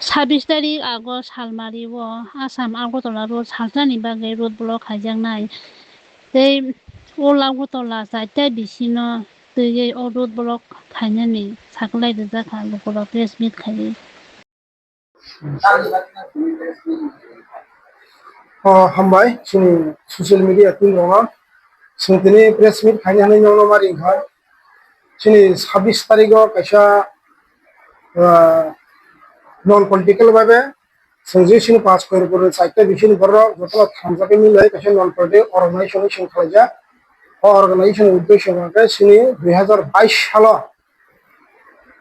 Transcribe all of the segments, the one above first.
26 আগस्ट हालमारियाव Assam Agartala road सालजानि बागै road block खायजांनाय दै अलागरतला जायते बिसिनो दैयै अ रोड ब्लक खायनानै साकलायदो जाखा लकला प्रेस मिट खायो हामबाय जोंनि ससियेल मिडिया टिम दङ जों दिनै प्रेस मिट खायनो हानाय नङ मारि ओंखाय जोंनि 26 तारिखाव खायसा नन पलिटिकल भाবে संजिसिन पास कर साइटে बिसिन बर যত থামজাকে মিলে কাছে নন পলিটিক্যাল অর্গানাইজেশন সিন খালাইজা অর্গানাইজেশন উদ্দেশ্য মাকে সিনি 2022 সাল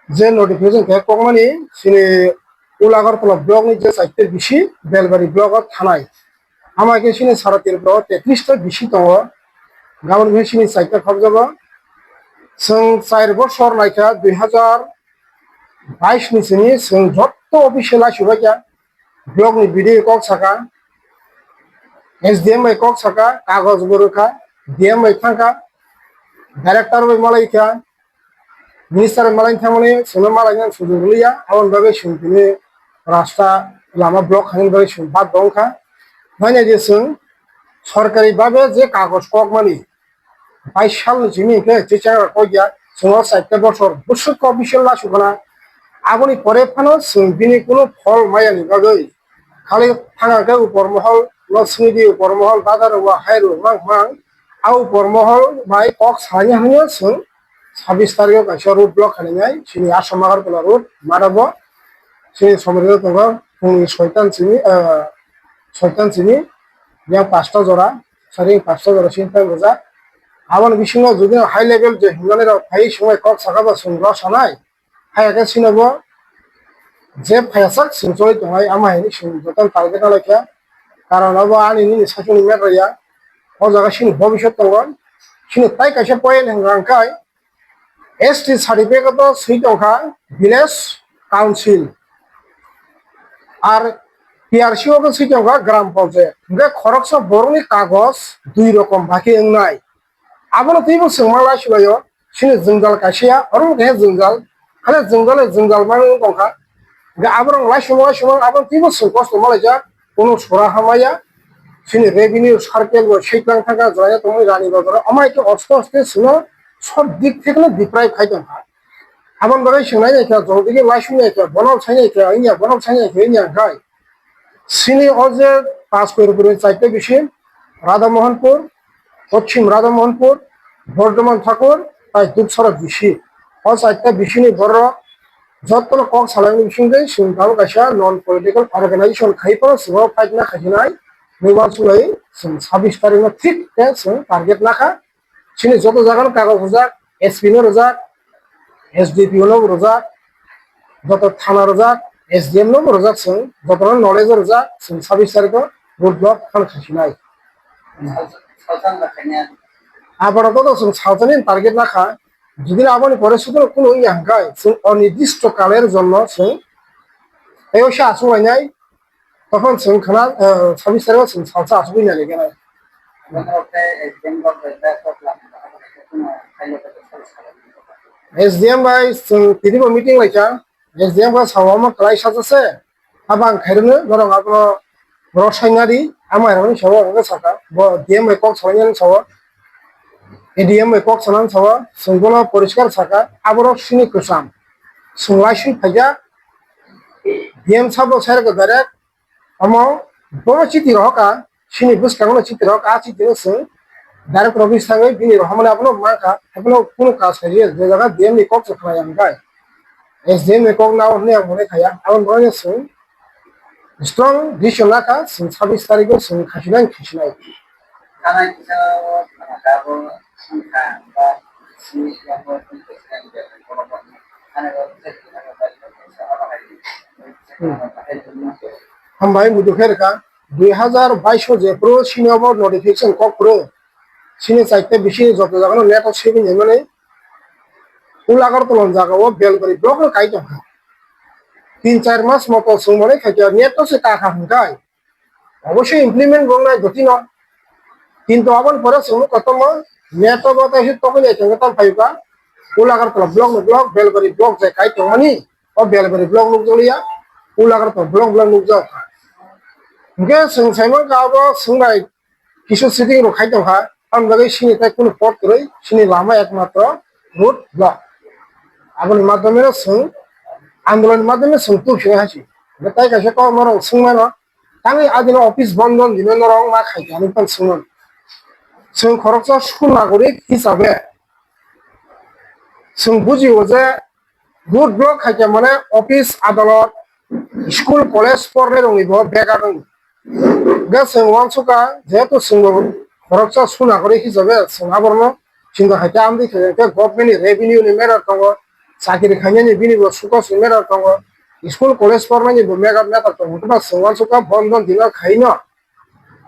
যে নোটিফিকেশন কে কমানি সিনি উলাগরতলা ব্লক नि যে সাইটে বিসি বেলবাড়ি ব্লক থানায় আমাকে সিনি সারাতির ব্লক 33 টা বিসি দङ গাবন সিনি সাইটে খবজাবো जों 4 বছর নাইকা 2022 नि सिनि जों যত অফিসিয়াল আসিবাকা ব্লক नि বিডি কক সাকা एसडीएम কক সাকা কাগজ বরখা ডিএম থাকা ডাইরেক্টর মালাইকা মিনিস্টার মালাই থামনে সোনা মালাইना সুজুলিয়া আমন ভাবে শুনতিনি রাস্তা লামা ব্লক খানি ভাবে শুনবাদ দংখা মানে যে जों সরকারি ভাবে যে কাগজ কক মানি 22 সাল জিনিকে যে চাঙ্গা কইয়া जों 4 বছর বছর অফিসিয়াল আসুকনা আগনি পরে ফানো जों बिनि কোনো ফল মায়ানি বাগৈ খালি থাঙাকে উপর মহল লসমিদি উপর মহল বাজারवा হাইরু মাং আউ উপর মহল ভাই কক সানি হানিও जों 26 তারিখে কাছে রোড ব্লক খানিনাই সিনি আসাম আগরতলা রোড মারাবো সিনি সমরিত দङ फुंनि 6 सिनि या 5টা জোড়া সারি 5টা জোড়া সিন টাইম রোজা আবার বিষ্ণু যদি হাই লেভেল যে হিমালয়ের ফাই সময় কক সাকাবা সুন্দর সানাই হাইকে সিনাবো যে ফায়াসাক সিনচই দङাই আমাইনি সিনজতান টার্গেট আলাইকা কারণ আবো আনিনি সাচুনি মেরায়া ও জায়গা সিন ভবিষ্যৎ দङ সিন তাই কাছে পয়েন্ট হাঙ্গাंखाय एसटी সার্টিফিকেট তো সুই দङা ভিলেজ কাউন্সিল আর পিআরসি ও সুই দङা গ্রাম পঞ্চায়েত গে খরকসা বরনি কাগজ দুই রকম বাকি নাই আবনো তুইবো সোंमाला सिलायो सिनि जोंगाल कासिया अरं गे जोंगाल खाले जोंगाल मान दंखा गे आबरं लाइसुमा आबरं तुइबो सोंकस मालायजा कोनो सरा हामाया सिनि रेभिनिउ सार्केल व सेकलां थाका जया तमय रानी बाजार अमायके अस्ते सुनो सब दिक থেকে ডিপ্রাইভ খাইদों आबन बागै सोंनाय नायखा जलदिगे लाइसुनायखा बनाव सायनायखा इनिया बनाव सायनायखा इनिया खाय सिनि अजे पास করে চাইতে বেশি রাধামোহনপুর পশ্চিম রাধামোহনপুর বর্ধমান ঠাকুর তাই দুপসরা বিশি ও চারটা বিশিনি বড় যত কক সালাইনি বিশিঙ্গে সিংকাল কাশা নন পলিটিক্যাল অর্গানাইজেশন খাইপার সিংহ ফাইটনা খাইনাই নির্বাচন সুলাই 26 তারিখে ঠিক जों টার্গেট লাখা সিনি যত জায়গার কাগজ রোজাক এসপি নো রোজাক एसडीपी नो रোজাক যত থানা রোজাক एसडीएम नो রোজাক जों যত নলেজ রোজাক 26 তারিখে রোড ব্লক খান খাইনাই আবার তো जों সাউথানি টার্গেট রাখা যদি আবনি পরিস্থিতির কোনো ইয়াঙ্কায় जों অনির্দিষ্ট কালের জন্য जों এওসা আসুয়াইনাই তখন जों খানা 26 তারিখে जों সাউথা আসুইনা লেগেনাই एसडीएम भाई जों तिदिबो मिटिं लाइका एसडीएम का सावमा क्लाइ साजासे आबां खाइरनो गरं आबो रसायनारि आमायरनि साव आंगा साका ब डीएम কক सावनि साव एडीएम কক सानान साव जोंगोला परिष्कार साका आबरो सिनि कुसाम सुंलाइसिन फाइजा डीएम साबो सारको डाइरेक्ट अमो बरो चिति रहका सिनि बुसकांगनो चिति रहका चिति जों डाइरेक्ट प्रभिस थाङै बिनि रहमने आपनो माका आपनो कुनो काज खाइयो जे जगह डीएम नि কক खाया आंगाय एसडीएम नि কক नाव ने आंगने खाया आबन बरो जों स्ट्रं डिसिजन लाखा 26 तारिखে जों खासिनाय खानाय गाबो संखा बा सियाबो हामबाय मुदुखेरका 2022 जेप्रो सिनियाबो नोटिफिकेशन কক प्रो सिनि साइटে बेसि যত জায়গানো নেট সেভিং মানে উলাগরতলা জায়গাও বেলবাড়ি ব্লক কাই দङ 3-4 মাস মতো সময় খাইয়া নেট তো সে টাকা হংকাই অবশ্যই ইমপ্লিমেন্ট গনাই গতি ন কিন্তু আবার পরে সময় কত নেট বতা হি তখন এখানে তার পাইবা উলাগরতলা ব্লক বেলবাড়ি ব্লক যে কাই দঙনি ও বেলবাড়ি ব্লক লোক জলিয়া ular to blong blong nukjak ge sung saimang gabo sungai কিছু sitting ro khai tong ha am bagai sini tai kono port roi sini lama ekmatro road block aboni মাধ্যমে sung আন্দোলনের মাধ্যমে sung tu sing hasi তাই কাছে ko maro sung mano tangi adino office bondon dinen rong ma khai ani pan sung sung খরচা সুনাগরিক হিসাবে sung বুঝিও যে road block খাইতে মানে অফিস আদালত স্কুল কলেজ পড়লে রঙিব বেকার রঙ গেছে ওয়ানসুকা যেহেতু সিংহ খরচা সুনাগরিক হিসাবে সিংহাবর্ণ সিংহ হাইতে আমি গভর্নমেন্ট রেভিনিউ নি মেরার দङ চাকরি খাইনাयनि বিনিব সুকস মেরার দङ স্কুল কলেজ পড়নাयनि মেগার মেটার দङ তোমরা ওয়ানসুকা বন্ধন দিলা খাইনো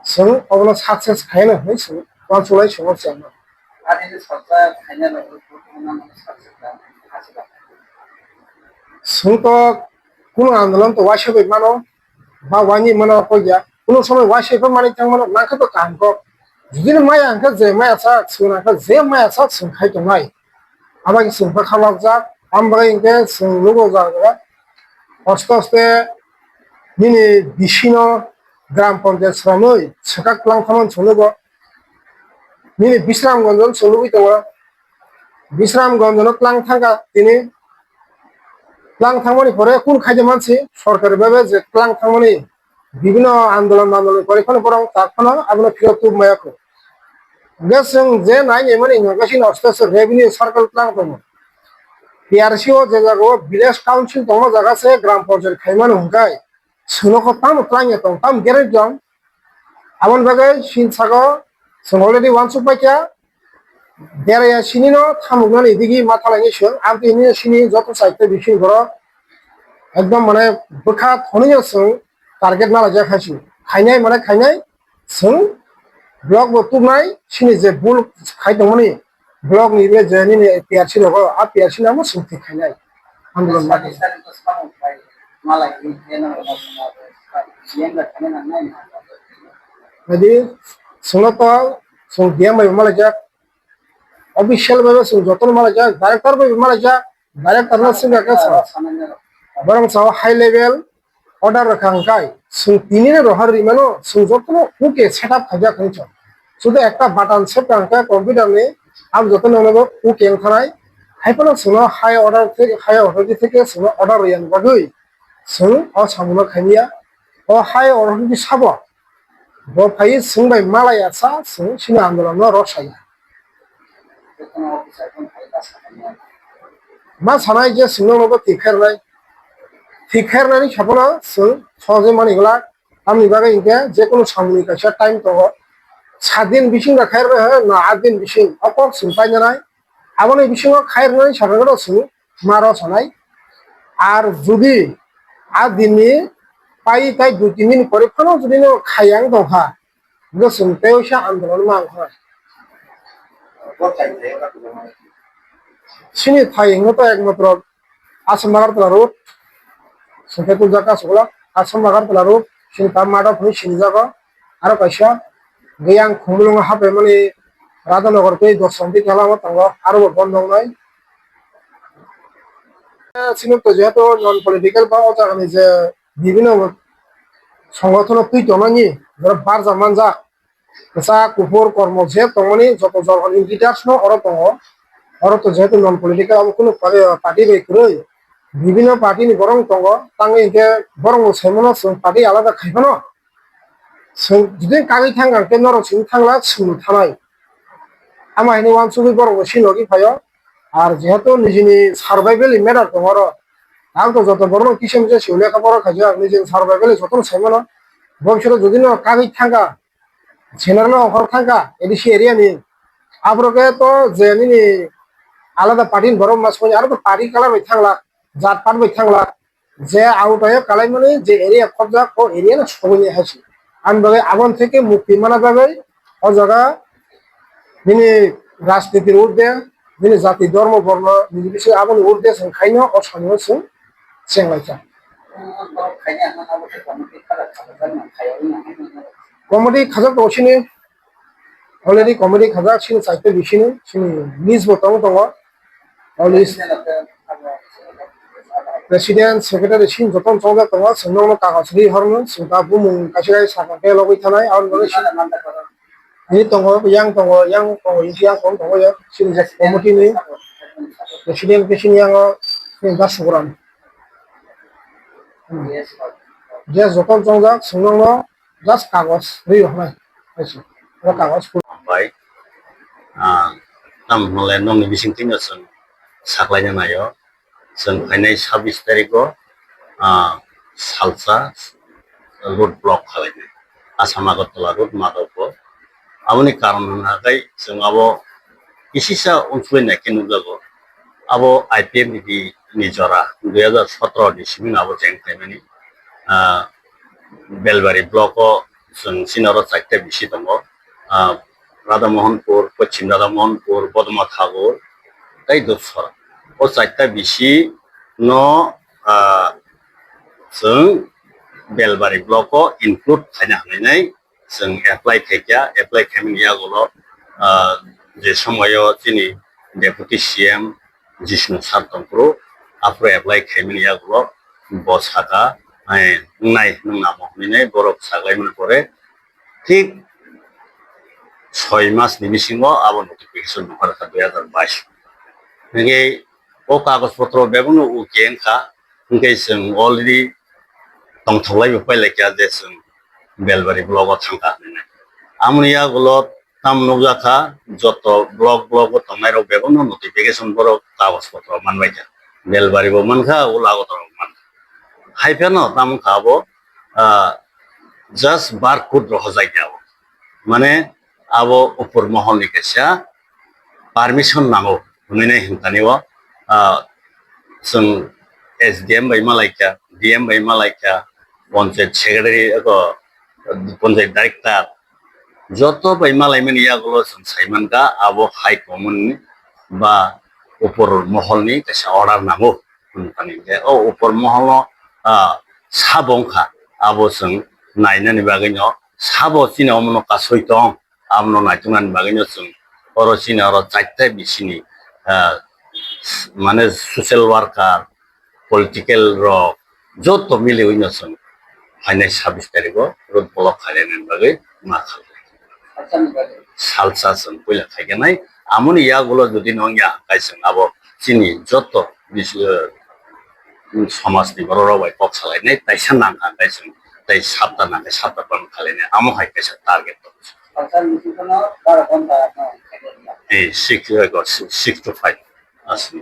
जों अब्ला साक्सेस खायनो है जों वानसुलाय समस्या आदिनि सरसा खायनो जोंथ' কোনো আন্দোলন তো ওয়াইসে মানো বা ওয়ানি মানো কইয়া কোনো সময় ওয়াইসে মানে থাকমানো নাকে তো কানক যদি মায়া আনকা যে মায়া सा सोनाका जे माया सा सोंखाय दंनाय आबागि सोंफा खालाम जा आमबागि इंके जों लोगो जागा अस्ते अस्ते मिनि बिसिनो গ্রাম পঞ্চায়েত শ্রমই সেকা ক্লাং খামান চলব মিনি বিশ্রামগঞ্জন চলবই দङ বিশ্রামগঞ্জন ক্লাং থাকা তিনি ক্লাং থামানি পরে কোন খাইজে মানসি সরকারি ভাবে যে ক্লাং থামানি বিভিন্ন আন্দোলন করে কোন পরং তাখনো আপনি ফিরত তুব মায়াকো গেসং যে নাই এমনি নগাসিন অস্তেস রেভিনিউ সার্কেল ক্লাং দङ পিআরসিও যে জায়গা village council দङ জায়গাছে gram panchayat খাইমান হুঙ্কাই Sunoko tam klangnya tong tam gerai jong amon bagai sin sago sung already one supaya deraya sini no thamugnan idigi mathalani sung amti ini sini joto saite bisin goro ekdom mane bukha thoniyo sung target nala ja khasi khainai mane khainai sung blog bo tumnai sini je bul khai dongmani blog ni be jani ni PRC logo a PRC namo sung khainai andolon ma malai ini yang nggak kena nanya jadi sunapa sung dia mai malaja official ভাবে sung যতন malaja director ভাবে malaja director না sung ka sa barang sa high level order রাখাঙ্কাই sung তিনিনে রহার রিমানো sung যতন ওকে setup খাজা খাইছ শুধু একটা button set রাখা computer নে আম যতন অনুভব ওকে খানাই হাইপনা sung হাই অর্ডার থেকে sung অর্ডার ইয়ান বাগৈ sung o samuno khania o hai orhoni sabo bo phai sung bai malaya sa sung sini andolon no rosaya ma sanai je sung no bo tikharnai sapona sung soje mani gula amni bagai inke je kono samuni kaisa time to 7 দিন বিশিং রাখার না 8 দিন বিশিং অপক sung painanai aboni bisingo khairnai saragoro sung maro sanai আর যদি adini pai tai 2-3 দিন পরে কোনো যদি খায়াং দহা গোসুম তেউসা আন্দোলন মান হয় সিনি থাইং তো একমাত্র আসাম নাগারতলা রোড সংকেতুল জায়গা সকলা আসাম নাগারতলা রোড সিনি তার মাডা ফনি সিনি জায়গা আর কাইসা গিয়াং খুমলুং হাপে মানে রাধানগর কে দর্শনটি খেলাম তাঙ্গ আরো বন্ধ নাই সিনুক্ত যেহেতু নন পলিটিক্যাল বা জায়গানি যে বিভিন্ন সংগঠন তুই জনানি যারা বারজা মানজা পেশা কুপুর কর্ম যে তমনি যত জনগণ লিডার্স ন অর দङ অর তো যেহেতু নন পলিটিক্যাল আমি কোনো পার্টি বাই করে বিভিন্ন পার্টি নি বরং দङ তাঙ্গে ইনকে বরং সেমন পার্টি আলাদা খাইবানো যদি কাগৈ থাঙ্গাं কে নর সিং থাংলা সুनु থানাই আমাইনি ওয়ানসুবি বরং সিনগি ফাयो আর যেহেতু নিজেনি সার্ভাইভেল মেটার দङ र आं तो যত বড় কিসেম যে শিউলে খাবার খাইছো আপনি যে সার্ভাইভেল যত সেমন ভবিষ্যতে যদি না কাগৈ থাঙ্গা জেনারেল অফার থাঙ্গা এডিসি এরিয়া নি আবরকে তো জেনি নি আলাদা পার্টি বড় মাস কই আর তো পার্টি কালার বাই থাঙ্গলা জাত পার বাই থাঙ্গলা যে আউট হয়ে কালাই মানে যে এরিয়া কবজা ও এরিয়া না সবই হাসি আন বলে আগুন থেকে মুক্তি মানা যাবে ও জায়গা যিনি রাজনীতির ঊর্ধ্বে যিনি জাতি ধর্ম বর্ণ নির্বিশেষে আগুন ঊর্ধ্বে খাইনো অসানীয় সিং চেংলাইছা কমিটি খাজাক দছিনি অলরেডি কমিটি খাজাক সিনি সাইতে বিসিনি সিনি লিজ বতং দङ লিজ প্রেসিডেন্ট সেক্রেটারি সিন যতন চলজা দङ जोंनावनो कागज रि हरनो जों दा बुमुं खायसे खायसे साफाके लगै थानाय आरो नि दङ yang दङ yang kon दङ ya सिन कमिटिनि प्रेसिडेन्ट केसिनि आङो दा सुगुरान जे जतन चलजा जोंनावनो जास्ट कागज रि हरनाय खायसे कागज बाय नाम हले नंनि बिसिंथिनो जों साख्लायनो नायो जों फैनाय 26 तारिखआव सालसा रोड ब्लक खालायनो आसाम आगरतला रोड माधवपुर आबोनि कारण होनाखै जों आबो इसिसा उनसुयनायखौ नुजागौ आबो आईपीएफ नि जरा 2017 नि सिमिं आबो जेंखायमानि बेलबारि ब्लकआव जों सिनारो 4टा बिसि दङ राधा मोहनपुर पश्चिम राधा मोहनपुर बदमा ठाकुर तै दसरा ओ 4टा बिसि न जों बेलबारि ब्लकआव इनक्लुड खालामनो हानानै जों एप्लाइ खालामनाय आगोलाव जे समायाव जोंनि डेपुटि सीएम जिष्णु सारतंप्रो आफ्रो एप्लाइ खालामनाय आगोलाव बसागा नाय नोंना महनिनाय बरफ साग्लायमोन परे ठीक 6 मासनि बिसिङाव आबो नटिफिकेशन हरखा 2022 नगे ओ कागज पत्र बेबनो उकेनखा नगे जों अलरेडी दंथलाय उपायलायखा जे जों बेलबारि ब्लकआव थांखा होननाय आमनि आगोलाव ताम नगजाखा जत ब्लक थांनाय राव बेबनो नटिफिकेशन बर कागज पत्र मानबायखा बेलबारिबो मोनखा उलागतराव मान हाइफेनो ताम खाबो जास्ट बारकोड रह जायगायाव माने आबो ऊपर महलनि कैसा पारमिशन नांगौ होननाय हिंतानिवा जों एसडीएम बाय मालायका डीएम बाय मालायका पंचायत सेक्रेटारि पंचायत डाइरेक्टर जत बाय मालायमोन यागुलो जों साइमानका आबो हाई कमान्डनि बा ऊपर महलनि कैसा अर्डार नांगौ होनतानि जे ओ ऊपर महलाव साबंखा आबो जों नायनानि बागैनो साबो सिनाव मनो कासयतं आमनो नायतुंगानि बागैनो जों अरसिना अर 4टा बिसिनि माने सोशल वर्कार पलिटिकल रक जत मिले होइनो जों फैनाय 26 तारिखआव रोड ब्लक खालायनायनि बागै मा खालामो सालसा जों पयला थायगोनाय आमनि यागुलो जुदि नंया गायसों आबो सिनि जत समाजनि बर' रावाय पक सालायनाय ताइसा नांखा गायसों ताइ साबता नांखा साबता पान खालायनाय आमो हाय कैसा टारगेट दं 6 to 5 asli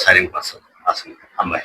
saring pasal asli amai